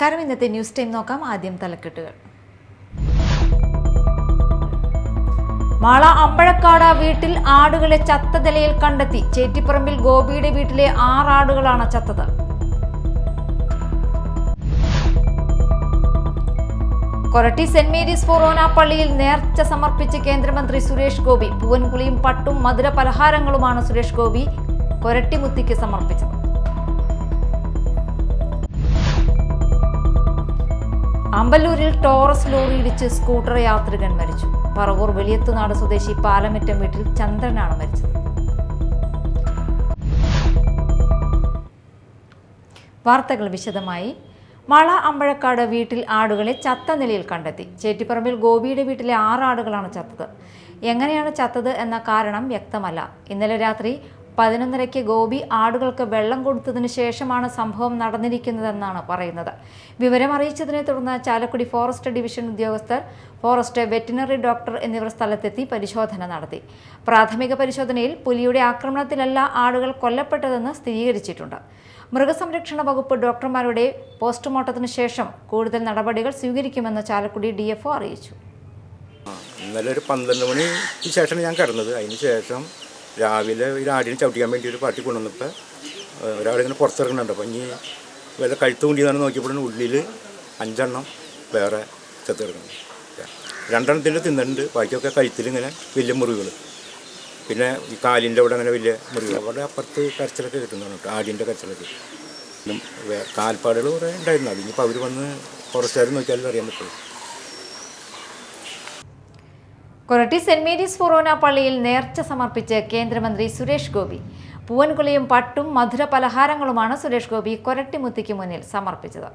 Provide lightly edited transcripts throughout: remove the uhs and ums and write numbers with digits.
നമസ്കാരം. ഇന്നത്തെ news time നോക്കാം. ആദ്യം തലക്കെട്ടുകൾ. മാള അമ്പഴക്കാട് വീട്ടിൽ ആടുകളെ ചത്ത നിലയിൽ കണ്ടെത്തി. ചേറ്റിപ്പറമ്പിൽ ഗോപിയുടെ വീട്ടിലെ 6 ആടുകളാണ് ചത്തത്. കൊരട്ടി സെന്റ് മേരീസ് ഫൊറോന പള്ളിയിൽ നേർച്ച സമർപ്പിച്ച് കേന്ദ്രമന്ത്രി സുരേഷ് ഗോപി. പൂവൻകുളിയും പട്ടും മധുര പലഹാരങ്ങളുമാണ് സുരേഷ് ഗോപി കൊരട്ടിമുത്തിക്ക് സമർപ്പിച്ചത്. അമ്പല്ലൂരിൽ ടോറസ് ലോറി ഇടിച്ച് സ്കൂട്ടർ യാത്രികൻ മരിച്ചു. പറവൂർ വെളിയത്തുനാട് സ്വദേശി പാലമറ്റം വീട്ടിൽ ചന്ദ്രനാണ് മരിച്ചത്. വാർത്തകൾ വിശദമായി. മാള അമ്പഴക്കാട് വീട്ടിൽ ആടുകളെ ചത്ത നിലയിൽ കണ്ടെത്തി. ചേറ്റിപ്പറമ്പിൽ ഗോപിയുടെ വീട്ടിലെ 6 ആടുകളാണ് ചത്തത്. എങ്ങനെയാണ് ചത്തത് എന്ന കാരണം വ്യക്തമല്ല. ഇന്നലെ രാത്രി 11:30 ഗോപി ആടുകൾക്ക് വെള്ളം കൊടുത്തതിന് ശേഷമാണ് സംഭവം നടന്നിരിക്കുന്നതെന്നാണ് പറയുന്നത്. വിവരം അറിയിച്ചതിനെ തുടർന്ന് ചാലക്കുടി ഫോറസ്റ്റ് ഡിവിഷൻ ഉദ്യോഗസ്ഥർ, ഫോറസ്റ്റ് വെറ്റിനറി ഡോക്ടർ എന്നിവർ സ്ഥലത്തെത്തി പരിശോധന നടത്തി. പ്രാഥമിക പരിശോധനയിൽ പുലിയുടെ ആക്രമണത്തിലല്ല ആടുകൾ കൊല്ലപ്പെട്ടതെന്ന് സ്ഥിരീകരിച്ചിട്ടുണ്ട്. മൃഗസംരക്ഷണ വകുപ്പ് ഡോക്ടർമാരുടെ പോസ്റ്റ്മോർട്ടത്തിന് ശേഷം കൂടുതൽ നടപടികൾ സ്വീകരിക്കുമെന്ന് ചാലക്കുടി DFO അറിയിച്ചു. ഇന്നലെ ഒരു 12 മണിക്ക് ശേഷമാണ് ഞാൻ കിടന്നത്. അതിന് ശേഷം രാവിലെ ഒരു ആടിനെ ചവിട്ടിക്കാൻ വേണ്ടി ഒരു പാർട്ടി കൊണ്ടുവന്നപ്പോൾ ഒരാളിങ്ങനെ പുറത്തിറങ്ങുന്നുണ്ട്. അപ്പോൾ ഇനി വല്ല കഴുത്ത് കൊണ്ടിയതാണ് നോക്കിയപ്പോഴാണ് ഉള്ളിൽ 5 എണ്ണം വേറെ ചത്ത് കിടക്കുന്നത്. 2 എണ്ണത്തിൻ്റെ തിന്നിട്ടുണ്ട്. ബാക്കിയൊക്കെ കഴുത്തിലിങ്ങനെ വലിയ മുറിവുകൾ, പിന്നെ ഈ കാലിൻ്റെ അവിടെ അങ്ങനെ വലിയ മുറിവുകൾ. അവിടെ അപ്പുറത്ത് കരച്ചിലൊക്കെ കിട്ടുന്നതാണ് കേട്ടോ, ആടിൻ്റെ കരച്ചിലൊക്കെ. കാൽപ്പാടുകൾ കുറേ ഉണ്ടായിരുന്നു. അതിനിപ്പോൾ അവർ വന്ന് ഫോറസ്റ്റുകാർ നോക്കിയാലും അറിയാൻ പറ്റുള്ളൂ. കൊരട്ടി സെന്റ് മേരീസ് ഫൊറോന പള്ളിയിൽ നേർച്ച സമർപ്പിച്ച് കേന്ദ്രമന്ത്രി സുരേഷ് ഗോപി. പൂവൻകുളിയും പട്ടും മധുര പലഹാരങ്ങളുമാണ് സുരേഷ് ഗോപി കൊരട്ടിമുത്തിക്ക് മുന്നിൽ സമർപ്പിച്ചത്.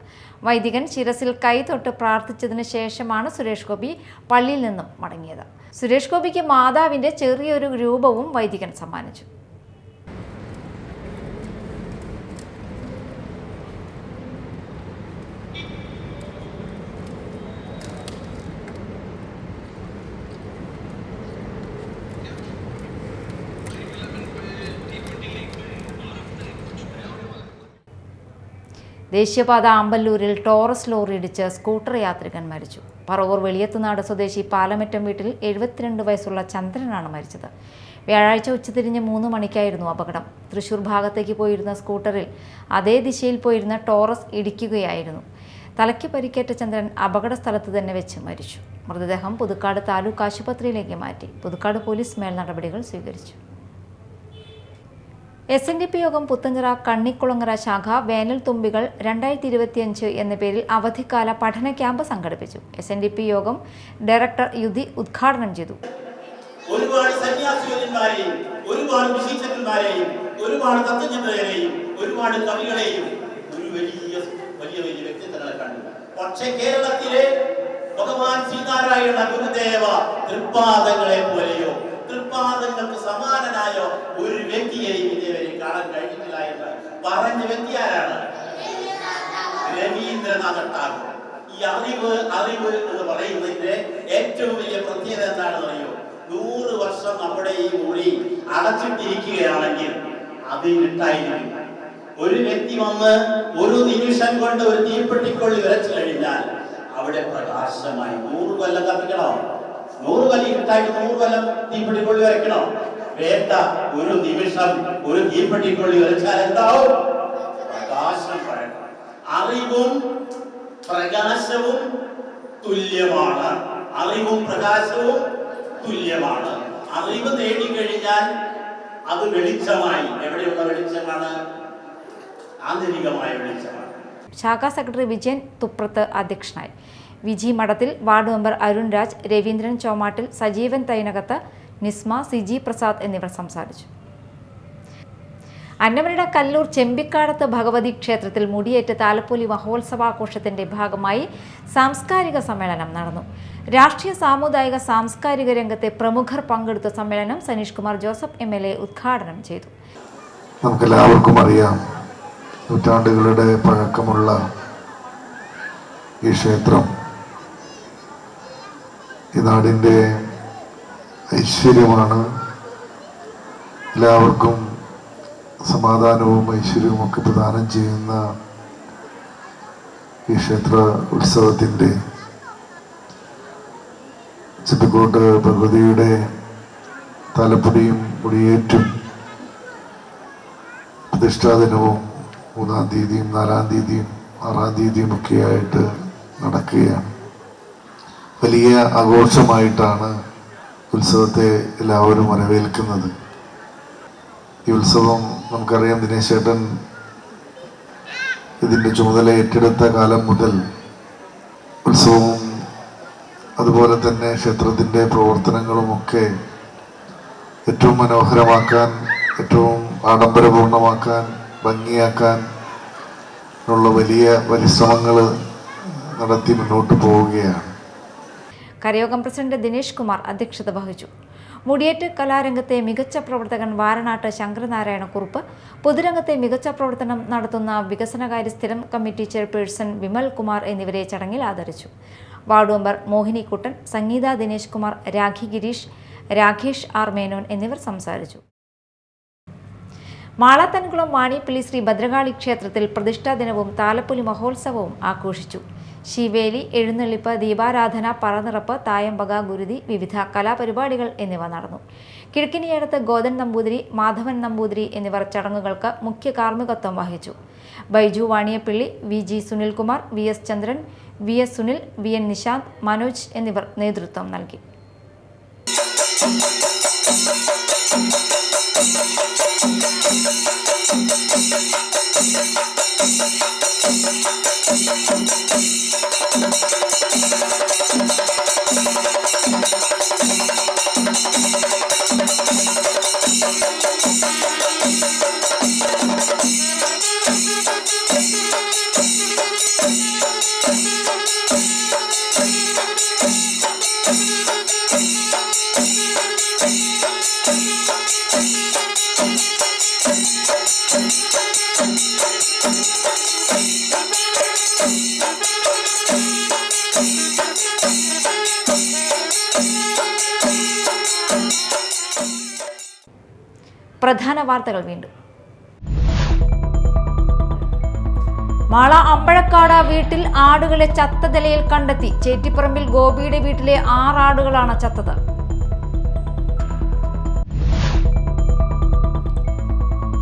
വൈദികൻ ശിരസിൽ കൈതൊട്ട് പ്രാർത്ഥിച്ചതിന് ശേഷമാണ് സുരേഷ് ഗോപി പള്ളിയിൽ നിന്നും മടങ്ങിയത്. സുരേഷ് ഗോപിക്ക് മാതാവിന്റെ ചെറിയൊരു രൂപവും വൈദികൻ സമ്മാനിച്ചു. ദേശീയപാത അമ്പല്ലൂരിൽ ടോറസ് ലോറി ഇടിച്ച് സ്കൂട്ടർ യാത്രികൻ മരിച്ചു. പറവൂർ വെളിയത്തുനാട് സ്വദേശി പാലമറ്റം വീട്ടിൽ 72 വയസ്സുള്ള ചന്ദ്രനാണ് മരിച്ചത്. വ്യാഴാഴ്ച ഉച്ചതിരിഞ്ഞ് 3 മണിക്കായിരുന്നു അപകടം. തൃശൂർ ഭാഗത്തേക്ക് പോയിരുന്ന സ്കൂട്ടറിൽ അതേ ദിശയിൽ പോയിരുന്ന ടോറസ് ഇടിക്കുകയായിരുന്നു. തലയ്ക്ക് പരിക്കേറ്റ ചന്ദ്രൻ അപകട സ്ഥലത്ത് തന്നെ വെച്ച് മരിച്ചു. മൃതദേഹം പുതുക്കാട് താലൂക്ക് ആശുപത്രിയിലേക്ക് മാറ്റി. പുതുക്കാട് പോലീസ് മേൽ നടപടികൾ സ്വീകരിച്ചു. SNDP യോഗം പുത്തഞ്ചിറ കണ്ണിക്കുളങ്ങര ശാഖ വേനൽ തുമ്പികൾ 2025 എന്ന പേരിൽ അവധിക്കാല പഠന ക്യാമ്പ് സംഘടിപ്പിച്ചു. SNDP യോഗം ഡയറക്ടർ യുധി ഉദ്ഘാടനം ചെയ്തു. ഒരുപാട് സന്യാസിമാരെയും ഒരുപാട് വിശിഷ്ടന്മാരെയും ഒരുപാട് തത്വജ്ഞരെയും ഒരുപാട് കവികളെയും ഒരു വലിയ വ്യക്തിത്വങ്ങളെ കണ്ടു. പക്ഷേ കേരളത്തിലെ ഭഗവാൻ ശ്രീനാരായണ ഗുരുദേവ തൃപ്പാദങ്ങളെ പോലെയോ തൃപ്പാദങ്ങൾക്ക് സമാനനായോ ഒരു വ്യക്തിയെയും ഇതേവരെ കാണാൻ കഴിഞ്ഞിട്ടില്ല എന്ന് പറഞ്ഞ വ്യക്തി ആരാണ്? രവീന്ദ്രനാഥ ടാഗോർ. ഈ അറിവ് എന്ന് പറയുന്നതിന്റെ ഏറ്റവും വലിയ പ്രത്യേകത എന്താണെന്ന് അറിയോ? 100 വർഷം നമ്മുടെ ഈ മുറി അടച്ചിട്ടിരിക്കുകയാണെങ്കിൽ അതിലിട്ടായിരിക്കും. ഒരു വ്യക്തി വന്ന് ഒരു നിമിഷം കൊണ്ട് ഒരു തീപ്പെട്ടിക്കൊള്ളി വരച്ചു കഴിഞ്ഞാൽ അവിടെ പ്രകാശമായി 100 കൊല്ലം കത്തിക്കണോ? 100 കൊല്ലം ഇട്ടായിട്ട് 100 കൊല്ലം തീപ്പെട്ടിക്കൊള്ളി വരയ്ക്കണോ? വേണ്ട. ഒരു നിമിഷം ഒരു തീപ്പെട്ടിക്കൊള്ളി വരച്ചാൽ എന്താവും? പ്രകാശം പഴക്കണം. അറിവും പ്രകാശവും തുല്യമാണ്. അറിവും പ്രകാശവും തുല്യമാണ്. അറിവ് നേടിക്കഴിഞ്ഞാൽ അത് വെളിച്ചമായി. എവിടെയുള്ള വെളിച്ചമാണ്? ആന്തരികമായ വെളിച്ചമാണ്. ശാഖാ സെക്രട്ടറി വിജയൻ തുപ്രത്ത് അധ്യക്ഷനായി. വിജി മഠത്തിൽ, വാർഡ് മെമ്പർ അരുൺ രാജ്, രവീന്ദ്രൻ ചോമാട്ടിൽ, സജീവൻ തൈനകത്ത്, നിസ്മ, സിജി പ്രസാദ് എന്നിവർ സംസാരിച്ചു. അന്നമനട കല്ലൂർ ചെമ്പിക്കാടത്ത് ഭഗവതി ക്ഷേത്രത്തിൽ മുടിയേറ്റ് താലപ്പൊലി മഹോത്സവാഘോഷത്തിന്റെ ഭാഗമായി സാംസ്കാരിക സമ്മേളനം നടന്നു. രാഷ്ട്രീയ, സാമുദായിക, സാംസ്കാരിക രംഗത്തെ പ്രമുഖർ പങ്കെടുത്ത സമ്മേളനം സനീഷ് കുമാർ ജോസഫ് MLA ഉദ്ഘാടനം ചെയ്തു. നമുക്കെല്ലാവർക്കും അറിയാം, നൂറ്റാണ്ടുകളുടെ പഴക്കമുള്ള ഈ ക്ഷേത്രം ഈ നാടിൻ്റെ ഐശ്വര്യമാണ്. എല്ലാവർക്കും സമാധാനവും ഐശ്വര്യവും ഒക്കെ പ്രദാനം ചെയ്യുന്ന ഈ ക്ഷേത്ര ഉത്സവത്തിൻ്റെ ചിപ്പിക്കോട്ട് ഭഗവതിയുടെ തലപ്പൊടിയും മുടിയേറ്റും പ്രതിഷ്ഠാദിനവും 3-ാം തീയതിയും 4-ാം തീയതിയും 6-ാം തീയതിയും ഒക്കെ ആയിട്ട് നടക്കുകയാണ്. വലിയ ആഘോഷമായിട്ടാണ് ഉത്സവത്തെ എല്ലാവരും വരവേൽക്കുന്നത്. ഈ ഉത്സവം നമുക്കറിയാം, ദിനേശ് ചേട്ടൻ ഇതിൻ്റെ ചുമതല ഏറ്റെടുത്ത കാലം മുതൽ ഉത്സവവും അതുപോലെ തന്നെ ക്ഷേത്രത്തിൻ്റെ പ്രവർത്തനങ്ങളുമൊക്കെ ഏറ്റവും മനോഹരമാക്കാൻ, ഏറ്റവും ആഡംബരപൂർണമാക്കാൻ, ഭംഗിയാക്കാൻ ഉള്ള വലിയ പരിശ്രമങ്ങൾ നടത്തി മുന്നോട്ട് പോവുകയാണ്. കരയോഗം പ്രസിഡന്റ് ദിനേശ് കുമാർ അധ്യക്ഷത വഹിച്ചു. മുടിയേറ്റ് കലാരംഗത്തെ മികച്ച പ്രവർത്തകൻ വാരണാട്ട് ശങ്കരനാരായണ കുറുപ്പ്, പൊതുരംഗത്തെ മികച്ച പ്രവർത്തനം നടത്തുന്ന വികസനകാര്യ സ്ഥിരം കമ്മിറ്റി ചെയർപേഴ്സൺ വിമൽ കുമാർ എന്നിവരെ ചടങ്ങിൽ ആദരിച്ചു. വാർഡ് മെമ്പർ മോഹിനിക്കുട്ടൻ, സംഗീത ദിനേശ് കുമാർ, രാഖി ഗിരീഷ്, രാകേഷ് ആർ മേനോൻ എന്നിവർ സംസാരിച്ചു. മാളത്തൻകുളം വാണിപ്പള്ളി ശ്രീ ഭദ്രകാളി ക്ഷേത്രത്തിൽ പ്രതിഷ്ഠാ ദിനവും താലപ്പൊലി മഹോത്സവവും ആഘോഷിച്ചു. ശിവേലി, എഴുന്നള്ളിപ്പ്, ദീപാരാധന, പറനിറപ്പ്, തായമ്പക, ഗുരുതി, വിവിധ കലാപരിപാടികൾ എന്നിവ നടന്നു. കിഴക്കിനിയടത്ത് ഗോതൻ നമ്പൂതിരി, മാധവൻ നമ്പൂതിരി എന്നിവർ ചടങ്ങുകൾക്ക് മുഖ്യ കാർമ്മികത്വം വഹിച്ചു. ബൈജു വാണിയപ്പള്ളി, VG സുനിൽകുമാർ, VS ചന്ദ്രൻ, VS സുനിൽ, VN നിശാന്ത്, മനോജ് എന്നിവർ നേതൃത്വം നൽകി. പ്രധാന വാർത്തകൾ വീണ്ടും. മാള അമ്പഴക്കാട് വീട്ടിൽ ആടുകളെ ചത്ത നിലയിൽ കണ്ടെത്തി. ചേറ്റിപ്പറമ്പിൽ ഗോപിയുടെ വീട്ടിലെ 6 ആടുകളാണ് ചത്തത്.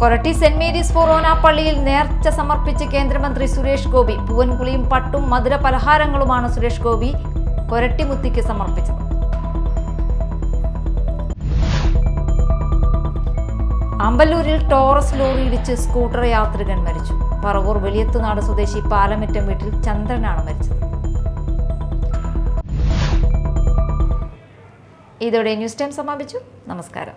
കൊരട്ടി സെന്റ് മേരീസ് ഫൊറോന പള്ളിയിൽ നേർച്ച സമർപ്പിച്ച് കേന്ദ്രമന്ത്രി സുരേഷ് ഗോപി. പൂവൻകുളിയും പട്ടും മധുര പലഹാരങ്ങളുമാണ് സുരേഷ് ഗോപി കൊരട്ടിമുത്തിക്ക് സമർപ്പിച്ചത്. അമ്പലൂരിൽ ടോറസ് ലോറി ഇടിച്ച് സ്കൂട്ടർ യാത്രികൻ മരിച്ചു. പറവൂർ വലിയത്തുനാട് സ്വദേശി പാലമറ്റം വീട്ടിൽ ചന്ദ്രനാണ് മരിച്ചത്. ഇതോടെ ന്യൂസ് ടൈം സമാപിച്ചു. നമസ്കാരം.